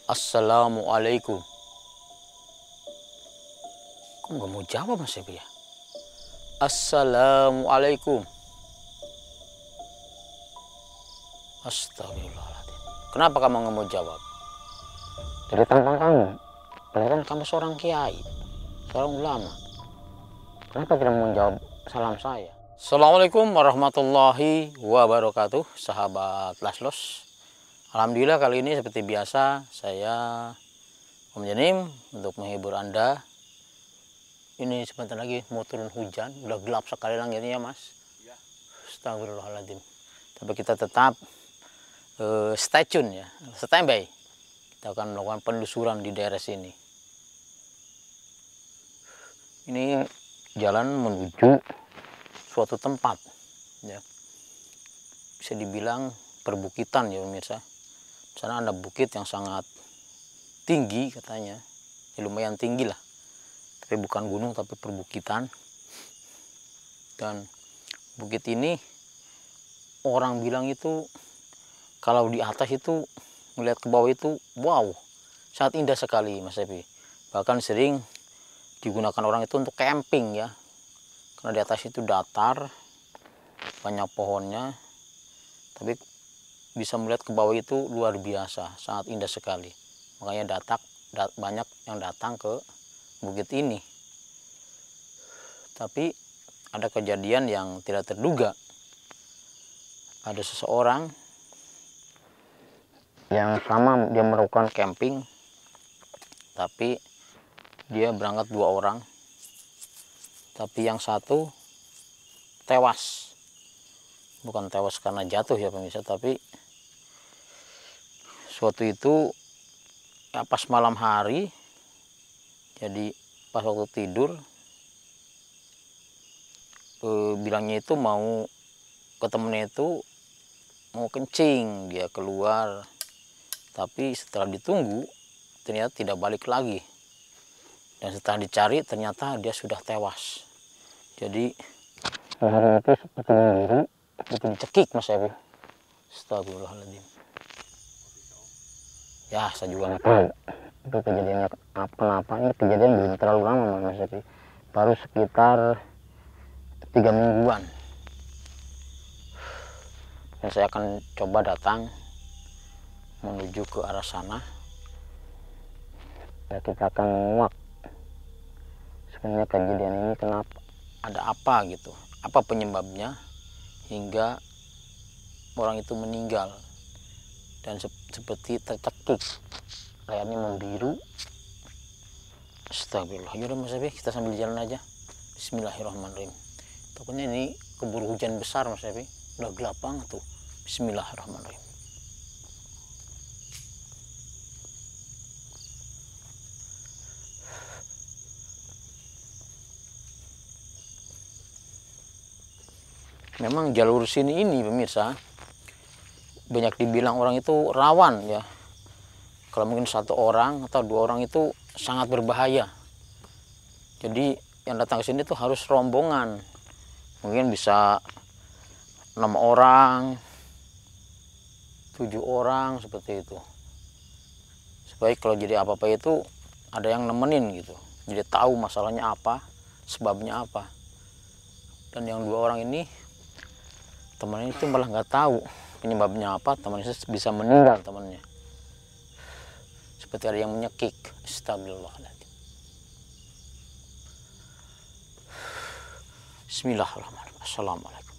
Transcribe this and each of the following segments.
Assalamualaikum. Kok nggak mau jawab Mas Ebi ya? Assalamualaikum. Astagfirullahaladzim. Kenapa kamu nggak mau jawab? Dari tampang kamu, kan kamu seorang kiai, seorang ulama. Kenapa tidak mau jawab salam saya? Assalamualaikum warahmatullahi wabarakatuh, sahabat Laslos. Alhamdulillah kali ini seperti biasa saya Om Janim untuk menghibur Anda. Ini sebentar lagi mau turun hujan, udah gelap sekali langitnya Mas. Ya. Astagfirullahaladzim. Tapi kita tetap stay tune ya, standby. Kita akan melakukan penelusuran di daerah sini. Ini jalan menuju suatu tempat, ya. Bisa dibilang perbukitan ya pemirsa. Di sana ada bukit yang sangat tinggi katanya, ya, lumayan tinggi lah. Tapi bukan gunung tapi perbukitan. Dan bukit ini orang bilang itu kalau di atas itu melihat ke bawah itu wow, sangat indah sekali Mas Epi. Bahkan sering digunakan orang itu untuk camping ya. Karena di atas itu datar, banyak pohonnya. Tapi bisa melihat ke bawah itu luar biasa, sangat indah sekali. Makanya banyak yang datang ke bukit ini. Tapi ada kejadian yang tidak terduga. Ada seseorang yang sama dia melakukan camping, tapi dia berangkat 2 orang, tapi yang satu tewas. Bukan tewas karena jatuh ya pemirsa, tapi suatu itu ya, pas malam hari. Jadi pas waktu tidur bilangnya itu mau ke temennya itu mau kencing, dia keluar. Tapi setelah ditunggu ternyata tidak balik lagi. Dan setelah dicari ternyata dia sudah tewas. Jadi hari itu seperti diri, itu dicekik Mas Ebi. Astagfirullahaladzim. Ya saya juga nggak tahu itu kejadiannya apa. Ini kejadian belum terlalu lama Mas Ebi. Baru sekitar 3 mingguan. Dan saya akan coba datang menuju ke arah sana. Ya, kita akan menguak sebenarnya kejadian ini kenapa, ada apa gitu, apa penyebabnya hingga orang itu meninggal dan seperti tercekik, layarnya membiru. Astagfirullah. Yaudah Mas Ebi, kita sambil jalan aja. Bismillahirrahmanirrahim. Takutnya ini keburu hujan besar Mas Ebi, udah gelap banget tuh. Bismillahirrahmanirrahim. Memang jalur sini ini pemirsa banyak dibilang orang itu rawan ya. Kalau mungkin 1 orang atau 2 orang itu sangat berbahaya. Jadi yang datang ke sini tuh harus rombongan. Mungkin bisa 6 orang, 7 orang seperti itu. Supaya kalau jadi apa-apa itu ada yang nemenin gitu. Jadi tahu masalahnya apa, sebabnya apa. Dan yang 2 orang ini temannya itu malah nggak tahu penyebabnya apa, temannya bisa meninggal temannya. Seperti ada yang menyekik. Astagfirullahaladzim. Bismillahirrahmanirrahim. Assalamualaikum.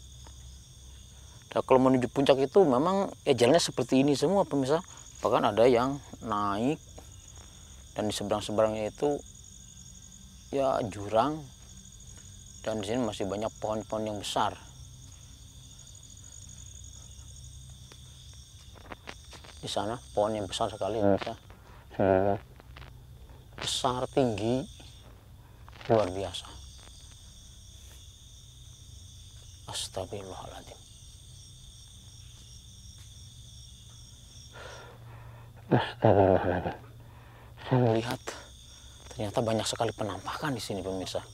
Dan kalau menuju puncak itu memang ya jalannya seperti ini semua pemirsa. Bahkan ada yang naik dan di seberang-seberangnya itu ya jurang. Dan di sini masih banyak pohon-pohon yang besar. Di sana pohon yang besar sekali pemirsa. Besar, tinggi, luar biasa. Astagfirullahaladzim. Astagfirullahaladzim. Saya melihat ternyata banyak sekali penampakan di sini pemirsa.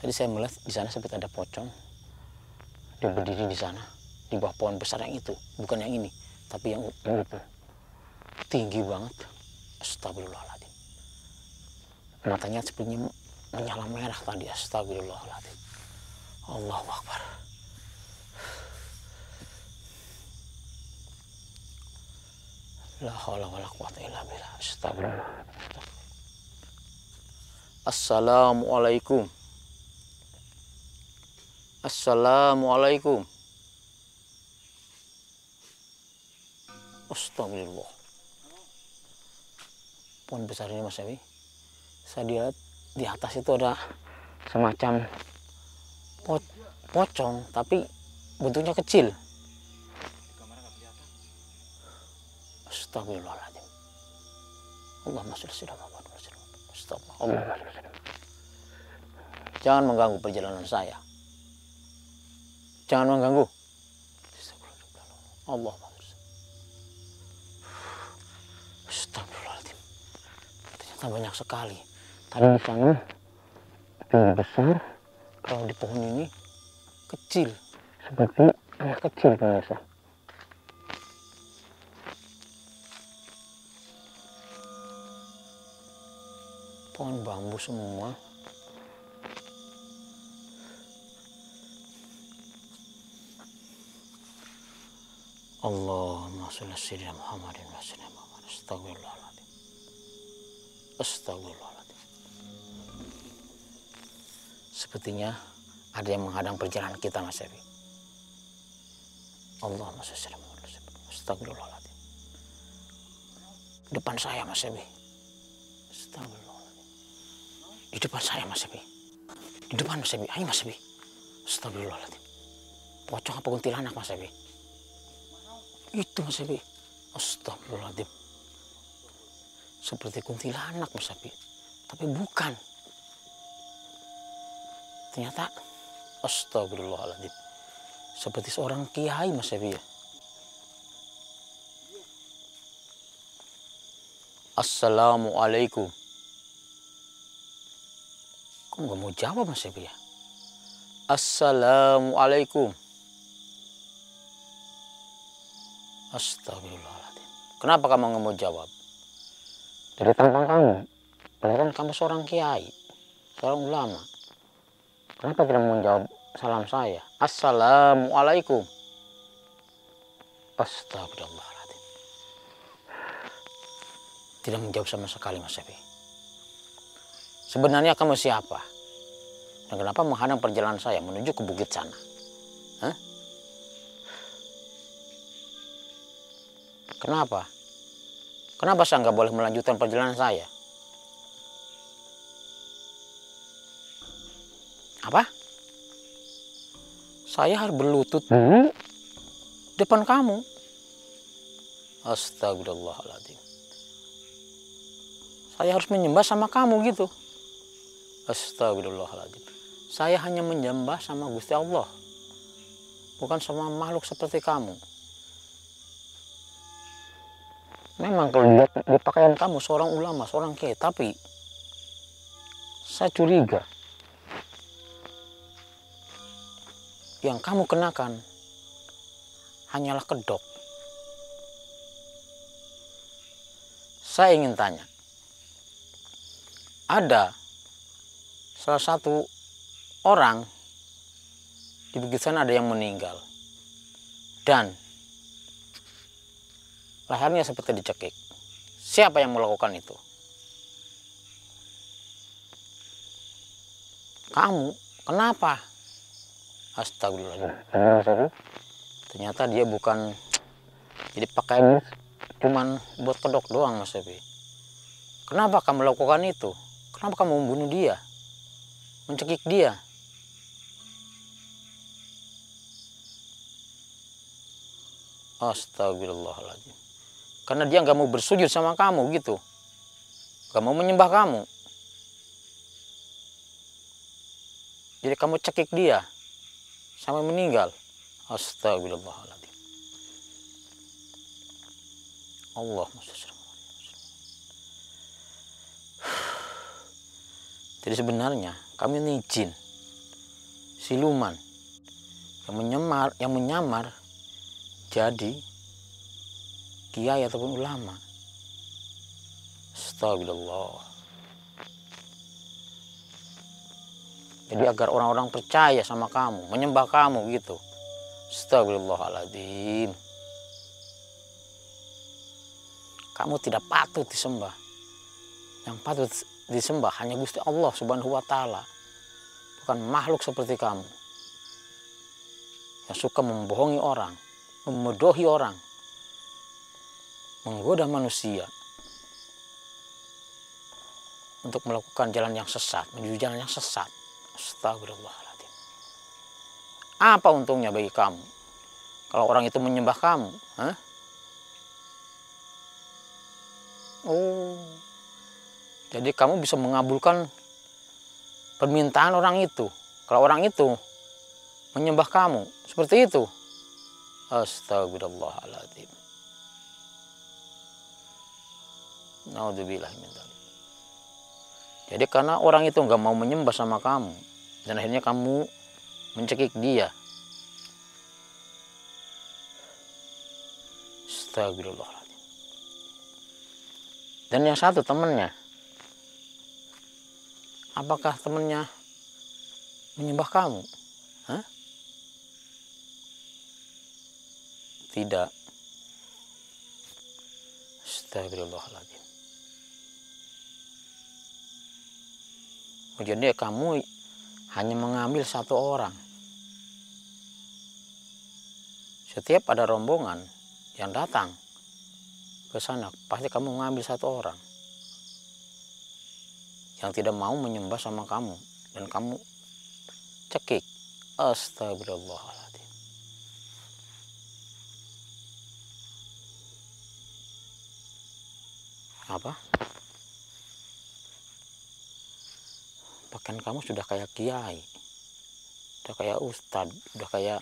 Tadi saya melihat di sana seperti ada pocong. Dia berdiri di sana di bawah pohon besar yang itu, bukan yang ini, tapi yang itu. tinggi banget. Astagfirullahaladzim. Matanya sepertinya menyala merah tadi. Astagfirullahaladzim. Allahu Akbar. La haula wala quwwata illa billah. Astagfirullah. Assalamualaikum. Assalamualaikum. Astagfirullah. Pohon besar ini Mas Ewi. Saya lihat di atas itu ada semacam pocong, tapi bentuknya kecil. Astagfirullahaladzim. Allahumma sholli ala Muhammad. Astagfirullah. Jangan mengganggu perjalanan saya. Jangan mengganggu. Allahumma astagfirullahaladzim. Ternyata banyak sekali. Tadi di sana lebih besar, kalau di pohon ini kecil, seperti anak kecil pemirsa. Pohon bambu semua. Allahumma sholli ala Muhammadin wa sallim. Astagfirullahaladzim. Astagfirullahaladzim. Sepertinya ada yang menghadang perjalanan kita Mas Ewi. Allahumma sholli ala Muhammadin. Astagfirullahaladzim. Depan saya Mas Ewi. Astagfirullahaladzim. Di depan saya Mas Ewi. Di depan Mas Ewi. Ayo Mas Ewi. Astagfirullahaladzim. Pocong apa kuntilanak Mas Ewi? Itu Mas Ewi. Astagfirullahaladzim. Seperti kuntilanak Mas Ewi. Tapi bukan. Ternyata astagfirullahaladzim. Seperti seorang kiai Mas Ewi ya. Assalamualaikum. Kok nggak mau jawab Mas Ewi ya? Assalamualaikum. Astagfirullahaladzim. Kenapa kamu nggak mau jawab? Dari tampang kamu, kelihatan kamu seorang kiai, seorang ulama. Kenapa tidak mau jawab salam saya? Assalamualaikum. Astagfirullahaladzim. Tidak menjawab sama sekali Mas Ewi. Sebenarnya kamu siapa? Dan kenapa menghadang perjalanan saya menuju ke bukit sana? Hah? Kenapa? Kenapa saya nggak boleh melanjutkan perjalanan saya? Apa? Saya harus berlutut depan kamu. Astagfirullahaladzim. Saya harus menyembah sama kamu gitu. Astagfirullahaladzim. Saya hanya menyembah sama Gusti Allah. Bukan sama makhluk seperti kamu. Memang kalau lihat di pakaian kamu seorang ulama, seorang kiai, tapi saya curiga yang kamu kenakan hanyalah kedok. Saya ingin tanya, ada salah satu orang di bukit sana ada yang meninggal dan lehernya seperti dicekik. Siapa yang melakukan itu? Kamu. Kenapa? Astagfirullahaladzim. Ternyata dia bukan jadi pakaian cuman buat kedok doang Mas Ewi. Kenapa kamu melakukan itu? Kenapa kamu membunuh dia? Mencekik dia? Astagfirullahaladzim. Karena dia nggak mau bersujud sama kamu gitu. Nggak mau menyembah kamu. Jadi kamu cekik dia sampai meninggal. Astagfirullahaladzim. Allahumma sholli. Jadi sebenarnya kami ini jin, siluman yang menyamar jadi kiai ataupun ulama. Astagfirullah. Jadi agar orang-orang percaya sama kamu, menyembah kamu gitu. Astagfirullahaladzim. Kamu tidak patut disembah. Yang patut disembah hanya Gusti Allah Subhanahu wa Ta'ala. Bukan makhluk seperti kamu yang suka membohongi orang, membodohi orang, menggoda manusia untuk melakukan jalan yang sesat, menuju jalan yang sesat. Astagfirullahaladzim. Apa untungnya bagi kamu kalau orang itu menyembah kamu? Hah? Oh, jadi kamu bisa mengabulkan permintaan orang itu kalau orang itu menyembah kamu seperti itu. Astagfirullahaladzim. Naudzubillah min dzalik. Jadi karena orang itu nggak mau menyembah sama kamu, dan akhirnya kamu mencekik dia. Astagfirullahaladzim. Dan yang satu temannya, apakah temannya menyembah kamu? Hah? Tidak. Astagfirullahaladzim. Jadi kamu hanya mengambil satu orang. Setiap ada rombongan yang datang ke sana, pasti kamu mengambil satu orang yang tidak mau menyembah sama kamu, dan kamu cekik. Astagfirullahaladzim. Apa? Bahkan kamu sudah kayak kiai, udah kayak ustadz, udah kayak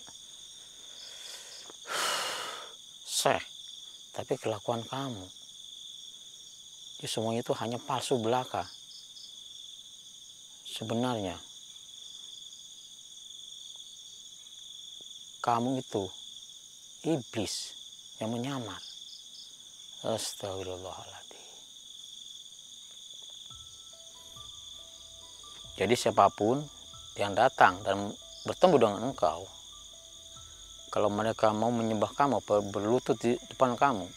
syekh, tapi kelakuan kamu semuanya itu hanya palsu belaka. Sebenarnya kamu itu iblis yang menyamar. Astagfirullahaladzim. Jadi siapapun yang datang dan bertemu dengan engkau, kalau mereka mau menyembah kamu, berlutut di depan kamu,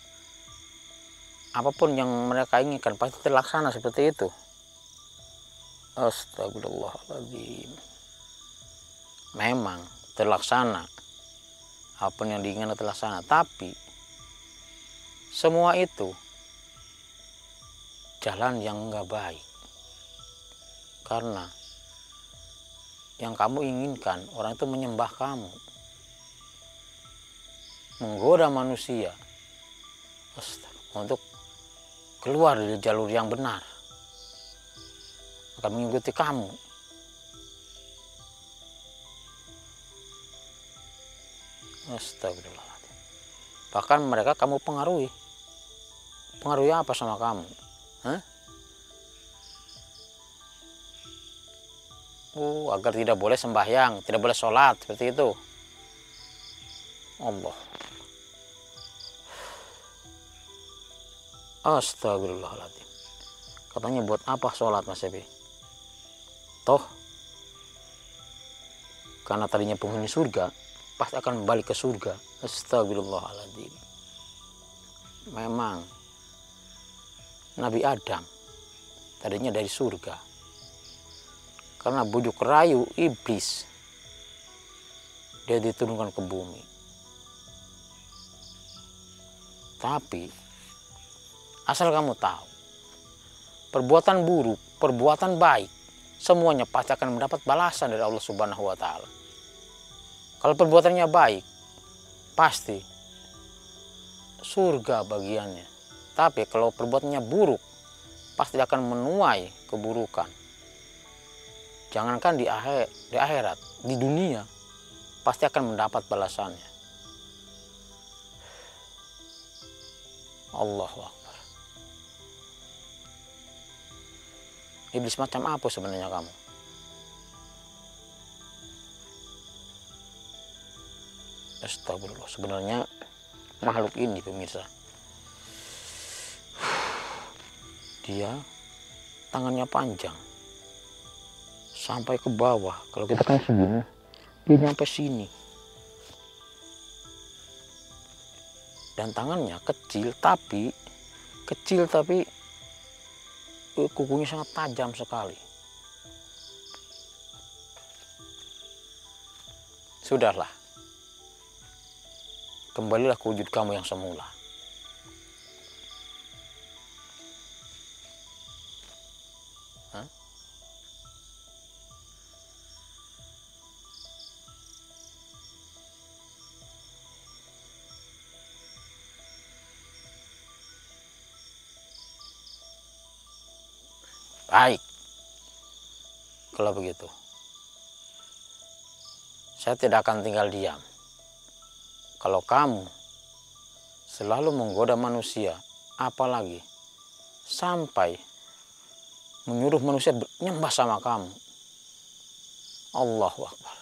apapun yang mereka inginkan pasti terlaksana seperti itu. Astagfirullahaladzim. Memang terlaksana, apapun yang diinginkan terlaksana, tapi semua itu jalan yang enggak baik. Karena yang kamu inginkan orang itu menyembah kamu, menggoda manusia untuk keluar dari jalur yang benar, akan mengikuti kamu. Astagfirullahaladzim. Bahkan mereka kamu pengaruhi. Pengaruhi apa sama kamu? Hah? Agar tidak boleh sembahyang, tidak boleh sholat, seperti itu. Allah. Astagfirullahaladzim. Katanya buat apa sholat, Mas Ebi? Toh, karena tadinya penghuni surga, pasti akan balik ke surga. Astagfirullahaladzim. Memang Nabi Adam tadinya dari surga, karena bujuk rayu iblis dia diturunkan ke bumi. Tapi asal kamu tahu, perbuatan buruk, perbuatan baik, semuanya pasti akan mendapat balasan dari Allah Subhanahu wa Ta'ala. Kalau perbuatannya baik, pasti surga bagiannya. Tapi kalau perbuatannya buruk, pasti akan menuai keburukan. Jangankan di akhirat, di dunia pasti akan mendapat balasannya. Allahu Akbar. Iblis macam apa sebenarnya kamu? Astagfirullah. Sebenarnya makhluk ini, pemirsa, dia tangannya panjang sampai ke bawah. Kalau kita kan segini, dia nyampe sini. Dan tangannya kecil tapi kukunya sangat tajam sekali. Sudahlah, kembalilah ke wujud kamu yang semula. Hah? Baik, kalau begitu saya tidak akan tinggal diam. Kalau kamu selalu menggoda manusia, apalagi sampai menyuruh manusia menyembah sama kamu. Allahu Akbar.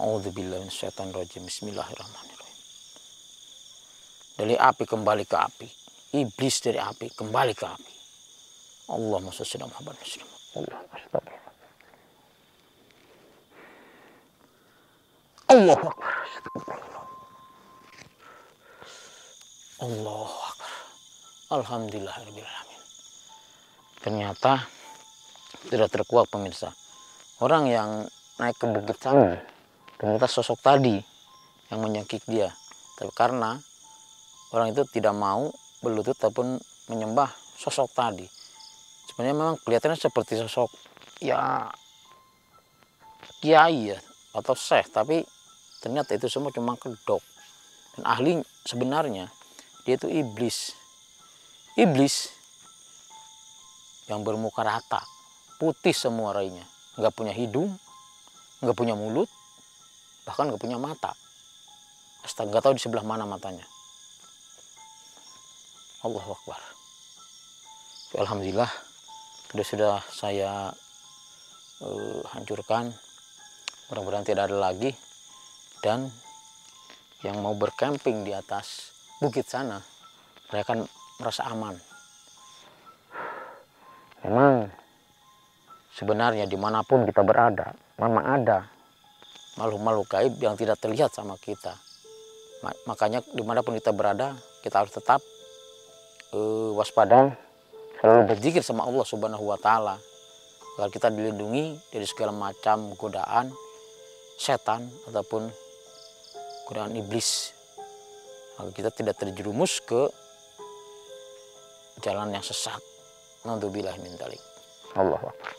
A'udzubillahi minasyaitonirrajim. Bismillahirrahmanirrahim. Dari api kembali ke api. Iblis dari api kembali ke api. Allahumma shalli ala Muhammad. Allahu Akbar. Allahu Akbar. Alhamdulillahirrahmanirrahim. Ternyata tidak terkuat pemirsa. Orang yang naik ke bukit sana, ternyata sosok tadi yang menyakiti dia. Tapi karena orang itu tidak mau berlutut ataupun menyembah sosok tadi. Sebenarnya memang kelihatannya seperti sosok ya kiai ya atau syekh, tapi ternyata itu semua cuma kedok. Dan ahli sebenarnya dia itu iblis. Iblis yang bermuka rata, putih semua rainya, nggak punya hidung, nggak punya mulut, bahkan nggak punya mata. Astaga, nggak tahu di sebelah mana matanya. Allahu Akbar. Alhamdulillah sudah saya hancurkan. Mudah-mudahan tidak ada lagi. Dan yang mau bercamping di atas bukit sana, mereka akan merasa aman. Memang sebenarnya dimanapun kita berada, memang ada makhluk-makhluk gaib yang tidak terlihat sama kita. Makanya dimanapun kita berada, kita harus tetap waspada, selalu berzikir sama Allah Subhanahu wa Ta'ala, agar kita dilindungi dari segala macam godaan setan ataupun godaan iblis, agar kita tidak terjerumus ke jalan yang sesat. Naudzubillah min dzalik. Allahu Akbar.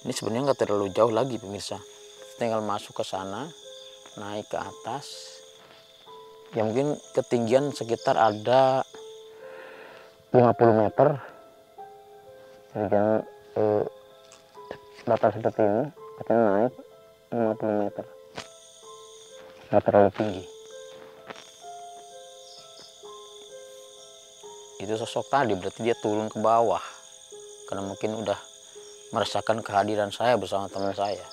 Ini sebenarnya nggak terlalu jauh lagi pemirsa, tinggal masuk ke sana, naik ke atas, ya mungkin ketinggian sekitar ada 50 meter. Kemudian datar seperti ini, kita naik 50 meter, nggak terlalu tinggi. Itu sosok tadi berarti dia turun ke bawah, karena mungkin udah merasakan kehadiran saya bersama teman saya.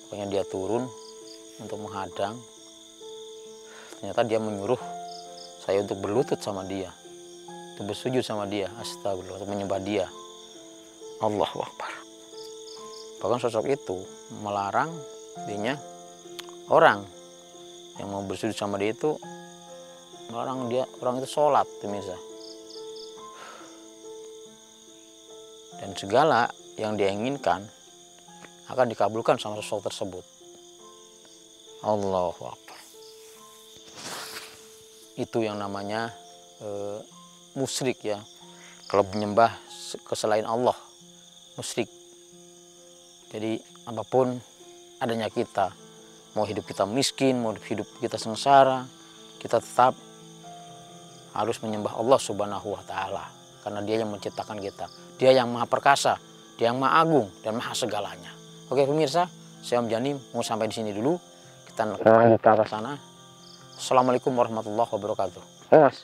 Pokoknya dia turun untuk menghadang. Ternyata dia menyuruh saya untuk berlutut sama dia, untuk bersujud sama dia, astagfirullah, untuk menyembah dia. Allahu Akbar. Bahkan sosok itu melarang dianya orang yang mau bersujud sama dia itu, melarang dia orang itu sholat, pemirsa. Dan segala yang dia inginkan akan dikabulkan sama sosok tersebut. Allahu Akbar. Itu yang namanya musyrik ya. Kalau menyembah ke selain Allah, musyrik. Jadi apapun adanya kita, mau hidup kita miskin, mau hidup kita sengsara, kita tetap harus menyembah Allah Subhanahu wa Ta'ala, karena dia yang menciptakan kita, dia yang maha perkasa, dia yang maha agung dan maha segalanya. Oke pemirsa, saya Om Janim mau sampai di sini dulu. Kita lanjut ke sana. Assalamualaikum warahmatullahi wabarakatuh. Mas.